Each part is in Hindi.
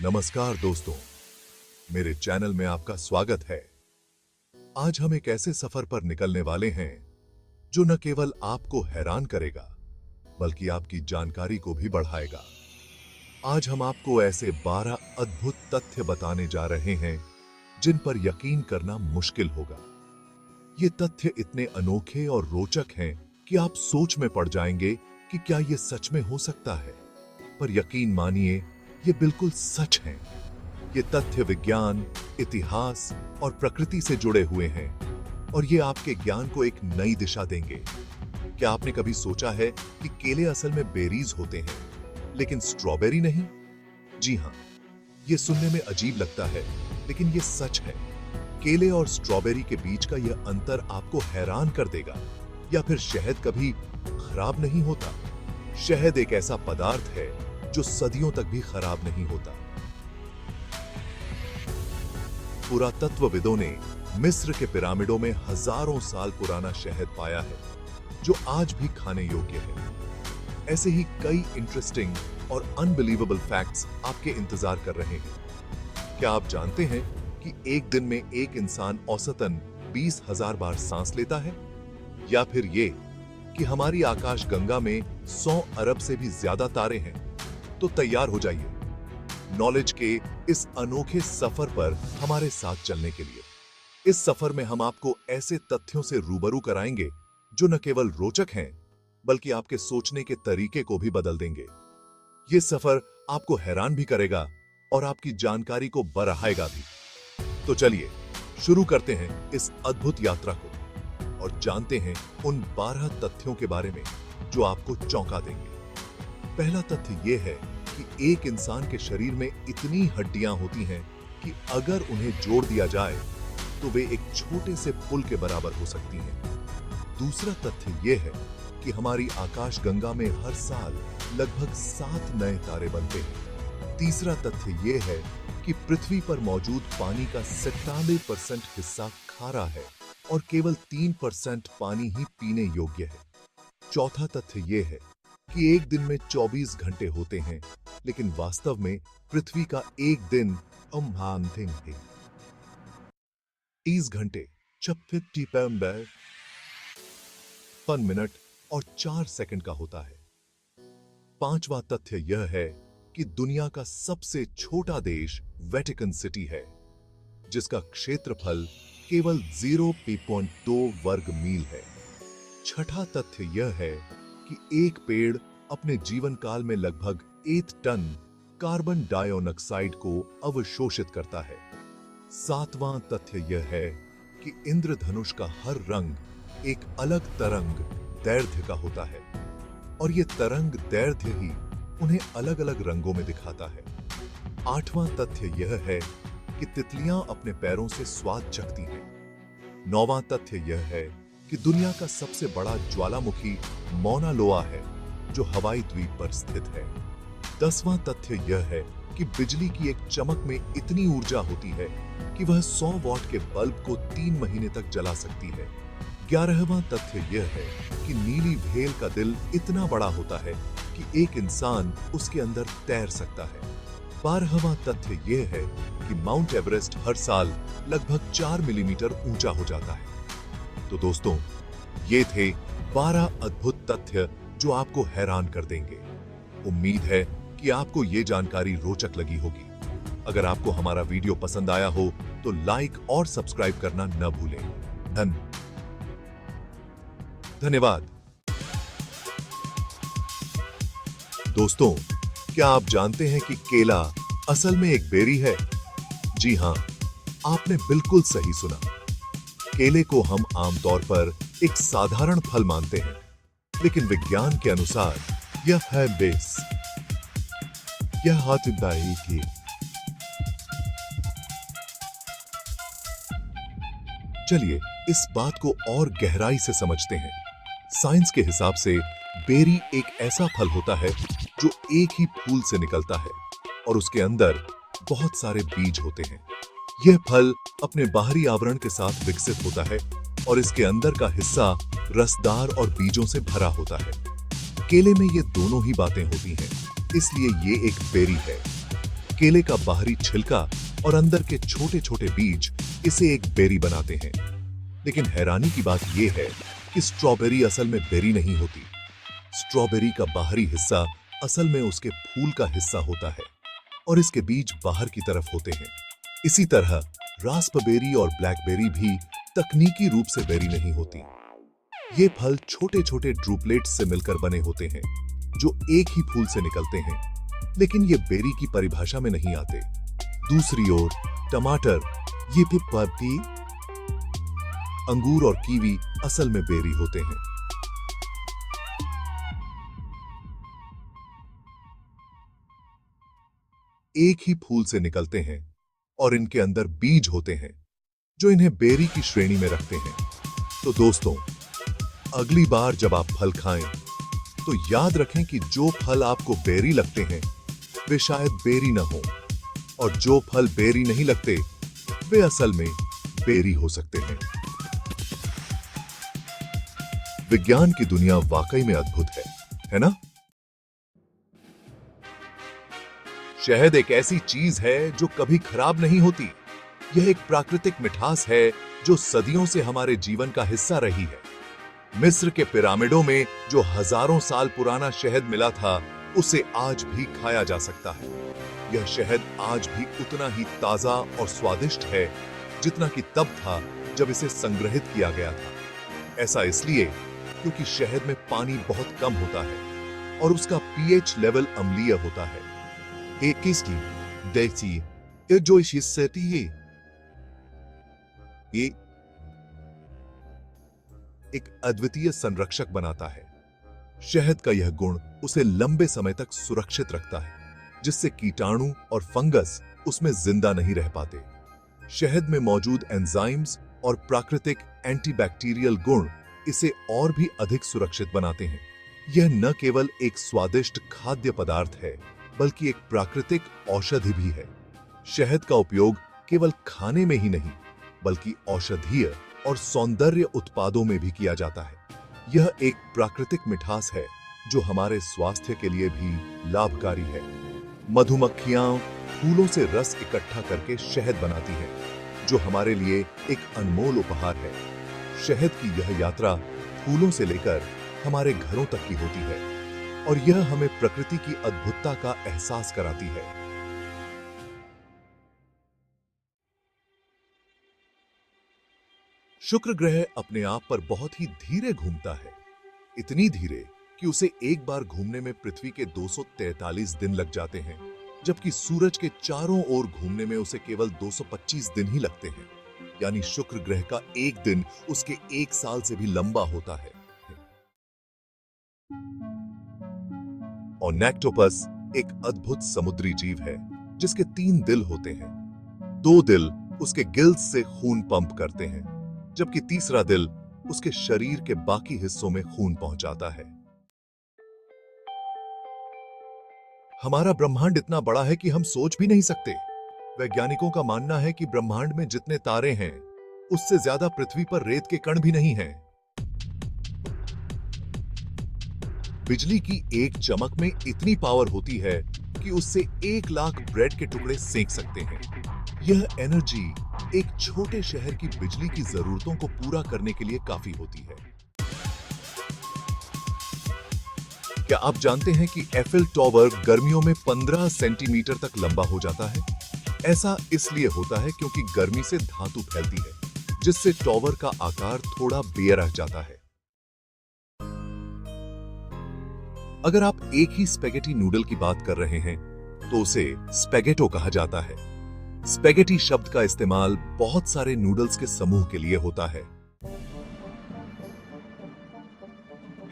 नमस्कार दोस्तों, मेरे चैनल में आपका स्वागत है। आज हम एक ऐसे सफर पर निकलने वाले हैं जो न केवल आपको हैरान करेगा बल्कि आपकी जानकारी को भी बढ़ाएगा। आज हम आपको ऐसे 12 अद्भुत तथ्य बताने जा रहे हैं जिन पर यकीन करना मुश्किल होगा। ये तथ्य इतने अनोखे और रोचक हैं कि आप सोच में पड़ जाएंगे कि क्या ये सच में हो सकता है। पर यकीन मानिए, ये बिल्कुल सच हैं। ये तथ्य विज्ञान, इतिहास और प्रकृति से जुड़े हुए हैं और ये आपके ज्ञान को एक नई दिशा देंगे। क्या आपने कभी सोचा है कि केले असल में बेरीज होते हैं लेकिन स्ट्रॉबेरी नहीं? जी हां, ये सुनने में अजीब लगता है लेकिन ये सच है। केले और स्ट्रॉबेरी के बीच का यह अंतर आपको हैरान कर देगा। या फिर शहद कभी खराब नहीं होता? शहद एक ऐसा पदार्थ है जो सदियों तक भी खराब नहीं होता। पुरातत्वविदों ने मिस्र के पिरामिडों में हजारों साल पुराना शहद पाया है जो आज भी खाने योग्य है। ऐसे ही कई इंटरेस्टिंग और अनबिलीवेबल फैक्ट्स आपके इंतजार कर रहे हैं। क्या आप जानते हैं कि एक दिन में एक इंसान औसतन 20,000 बार सांस लेता है? या फिर ये कि हमारी आकाश गंगा में 100 अरब से भी ज्यादा तारे हैं? तो तैयार हो जाइए नॉलेज के इस अनोखे सफर पर हमारे साथ चलने के लिए। इस सफर में हम आपको ऐसे तथ्यों से रूबरू कराएंगे जो न केवल रोचक हैं बल्कि आपके सोचने के तरीके को भी बदल देंगे। ये सफर आपको हैरान भी करेगा और आपकी जानकारी को बढ़ाएगा भी। तो चलिए शुरू करते हैं इस अद्भुत यात्रा को और जानते हैं उन 12 तथ्यों के बारे में जो आपको चौंका देंगे। पहला तथ्य यह है कि एक इंसान के शरीर में इतनी हड्डियां होती हैं कि अगर उन्हें जोड़ दिया जाए तो वे एक छोटे से पुल के बराबर हो सकती हैं। दूसरा तथ्य यह है कि हमारी आकाशगंगा में हर साल लगभग 7 नए तारे बनते हैं। तीसरा तथ्य यह है कि पृथ्वी पर मौजूद पानी का 97% हिस्सा खारा है और केवल 3% पानी ही पीने योग्य है। चौथा तथ्य यह है कि एक दिन में 24 घंटे होते हैं लेकिन वास्तव में पृथ्वी का एक दिन 30 घंटे 1 मिनट और 4 सेकंड का होता है। पांचवा तथ्य यह है कि दुनिया का सबसे छोटा देश वेटिकन सिटी है जिसका क्षेत्रफल केवल 0.2 वर्ग मील है। छठा तथ्य यह है कि एक पेड़ अपने जीवन काल में लगभग 8 टन कार्बन डाइऑक्साइड को अवशोषित करता है। सातवां तथ्य यह है कि इंद्रधनुष का हर रंग एक अलग तरंग दैर्घ्य का होता है और ये तरंग दैर्घ्य ही उन्हें अलग अलग रंगों में दिखाता है। आठवां तथ्य यह है कि तितलियां अपने पैरों से स्वाद चखती हैं। नौवां तथ्य यह है कि दुनिया का सबसे बड़ा ज्वालामुखी मौना लोआ है जो हवाई द्वीप पर स्थित है। 10वां तथ्य यह है कि बिजली की एक चमक में इतनी ऊर्जा होती है कि वह 100 वॉट के बल्ब को 3 महीने तक जला सकती है। 11वां तथ्य यह है कि नीली व्हेल का दिल इतना बड़ा होता है कि एक इंसान उसके अंदर तैर सकता है। 12वां तथ्य यह है कि माउंट एवरेस्ट हर साल लगभग 4 मिलीमीटर ऊंचा हो जाता है। तो दोस्तों, ये थे 12 अद्भुत तथ्य जो आपको हैरान कर देंगे। उम्मीद है कि आपको ये जानकारी रोचक लगी होगी। अगर आपको हमारा वीडियो पसंद आया हो तो लाइक और सब्सक्राइब करना न भूलें। धन्यवाद। दोस्तों, क्या आप जानते हैं कि केला असल में एक बेरी है? जी हां, आपने बिल्कुल सही सुना। केले को हम आमतौर पर एक साधारण फल मानते हैं, लेकिन विज्ञान के अनुसार यह है बेस। यह हाथीदाई की। चलिए इस बात को और गहराई से समझते हैं। साइंस के हिसाब से बेरी एक ऐसा फल होता है जो एक ही फूल से निकलता है और उसके अंदर बहुत सारे बीज होते हैं। यह फल अपने बाहरी आवरण के साथ विकसित होता है और इसके अंदर का हिस्सा रसदार और बीजों से भरा होता है। केले में ये दोनों ही बातें होती हैं, इसलिए ये एक बेरी है। केले का बाहरी छिलका और अंदर के छोटे छोटे बीज इसे एक बेरी बनाते हैं। लेकिन हैरानी की बात यह है कि स्ट्रॉबेरी असल में बेरी नहीं होती। स्ट्रॉबेरी का बाहरी हिस्सा असल में उसके फूल का हिस्सा होता है और इसके बीज बाहर की तरफ होते हैं। इसी तरह रास्पबेरी और ब्लैकबेरी भी तकनीकी रूप से बेरी नहीं होती। ये फल छोटे छोटे ड्रूपलेट्स से मिलकर बने होते हैं जो एक ही फूल से निकलते हैं, लेकिन ये बेरी की परिभाषा में नहीं आते। दूसरी ओर टमाटर, ये भी पत्ती, अंगूर और कीवी असल में बेरी होते हैं। एक ही फूल से निकलते हैं और इनके अंदर बीज होते हैं जो इन्हें बेरी की श्रेणी में रखते हैं। तो दोस्तों, अगली बार जब आप फल खाएं तो याद रखें कि जो फल आपको बेरी लगते हैं वे शायद बेरी न हो, और जो फल बेरी नहीं लगते वे असल में बेरी हो सकते हैं। विज्ञान की दुनिया वाकई में अद्भुत है ना? शहद एक ऐसी चीज है जो कभी खराब नहीं होती। यह एक प्राकृतिक मिठास है जो सदियों से हमारे जीवन का हिस्सा रही है। मिस्र के पिरामिडों में जो हजारों साल पुराना शहद मिला था, उसे आज भी खाया जा सकता है। यह शहद आज भी उतना ही ताजा और स्वादिष्ट है जितना कि तब था जब इसे संग्रहित किया गया था। ऐसा इसलिए क्योंकि शहद में पानी बहुत कम होता है और उसका पीएच लेवल अम्लीय होता है। एक किसकी देखती है जो इस हिस्से है, ये एक अद्वितीय संरक्षक बनाता है। शहद का यह गुण उसे लंबे समय तक सुरक्षित रखता है, जिससे कीटाणु और फंगस उसमें जिंदा नहीं रह पाते। शहद में मौजूद एंजाइम्स और प्राकृतिक एंटीबैक्टीरियल गुण इसे और भी अधिक सुरक्षित बनाते हैं। यह न केवल एक स्वादिष्ट खाद्य पदार्थ है, बल्कि एक प्राकृतिक औषधि भी है। शहद का उपयोग केवल खाने में ही नहीं, बल्कि औषधीय और सौंदर्य उत्पादों में भी किया जाता है। यह एक प्राकृतिक मिठास है जो हमारे स्वास्थ्य के लिए भी लाभकारी है। मधुमक्खियां फूलों से रस इकट्ठा करके शहद बनाती हैं, जो हमारे लिए एक अनमोल उपहार है। शहद की यह यात्रा फूलों से लेकर हमारे घरों तक की होती है और यह हमें प्रकृति की अद्भुतता का एहसास कराती है। शुक्र ग्रह अपने आप पर बहुत ही धीरे घूमता है, इतनी धीरे कि उसे एक बार घूमने में पृथ्वी के 243 दिन लग जाते हैं, जबकि सूरज के चारों ओर घूमने में उसे केवल 225 दिन ही लगते हैं। यानी शुक्र ग्रह का एक दिन उसके एक साल से भी लंबा होता है। और नेक्टोपस एक अद्भुत समुद्री जीव है जिसके 3 दिल होते हैं। 2 दिल उसके गिल्स से खून पंप करते हैं, जबकि तीसरा दिल उसके शरीर के बाकी हिस्सों में खून पहुंचाता है। हमारा ब्रह्मांड इतना बड़ा है कि हम सोच भी नहीं सकते। वैज्ञानिकों का मानना है कि ब्रह्मांड में जितने तारे हैं, उससे ज्यादा पृथ्वी पर रेत के कण भी नहीं हैं। बिजली की एक चमक में इतनी पावर होती है कि उससे 1 लाख ब्रेड के टुकड़े सेंक सकते हैं। यह एनर्जी एक छोटे शहर की बिजली की जरूरतों को पूरा करने के लिए काफी होती है। क्या आप जानते हैं कि एफिल टॉवर गर्मियों में 15 सेंटीमीटर तक लंबा हो जाता है? ऐसा इसलिए होता है क्योंकि गर्मी से धातु फैलती है, जिससे टॉवर का आकार थोड़ा बेरह जाता है। अगर आप एक ही स्पेगेटी नूडल की बात कर रहे हैं, तो उसे स्पेगेटो कहा जाता है। स्पेगेटी शब्द का इस्तेमाल बहुत सारे नूडल्स के समूह के लिए होता है।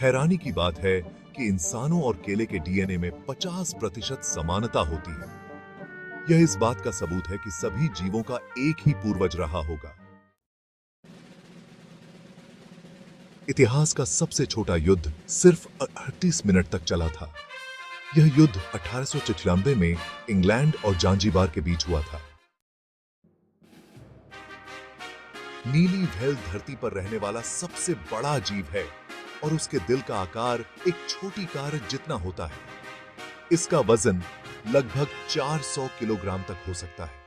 हैरानी की बात है कि इंसानों और केले के डीएनए में 50% समानता होती है। यह इस बात का सबूत है कि सभी जीवों का एक ही पूर्वज रहा होगा। इतिहास का सबसे छोटा युद्ध सिर्फ 38 मिनट तक चला था। यह युद्ध 1896 में इंग्लैंड और जांजीबार के बीच हुआ था। नीली व्हेल धरती पर रहने वाला सबसे बड़ा जीव है और उसके दिल का आकार एक छोटी कार जितना होता है। इसका वजन लगभग 400 किलोग्राम तक हो सकता है।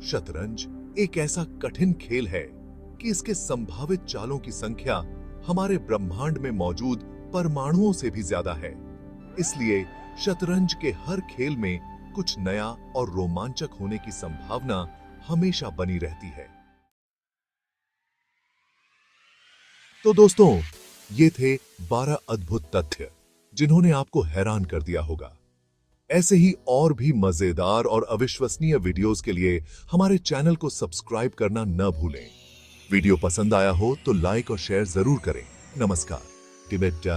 शतरंज एक ऐसा कठिन खेल है कि इसके संभावित चालों की संख्या हमारे ब्रह्मांड में मौजूद परमाणुओं से भी ज्यादा है। इसलिए शतरंज के हर खेल में कुछ नया और रोमांचक होने की संभावना हमेशा बनी रहती है। तो दोस्तों, ये थे 12 अद्भुत तथ्य जिन्होंने आपको हैरान कर दिया होगा। ऐसे ही और भी मजेदार और अविश्वसनीय वीडियोस के लिए हमारे चैनल को सब्सक्राइब करना न भूलें। वीडियो पसंद आया हो तो लाइक और शेयर जरूर करें। नमस्कार। टिबेट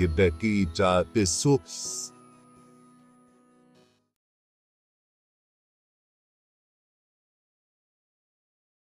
ये बेकी चा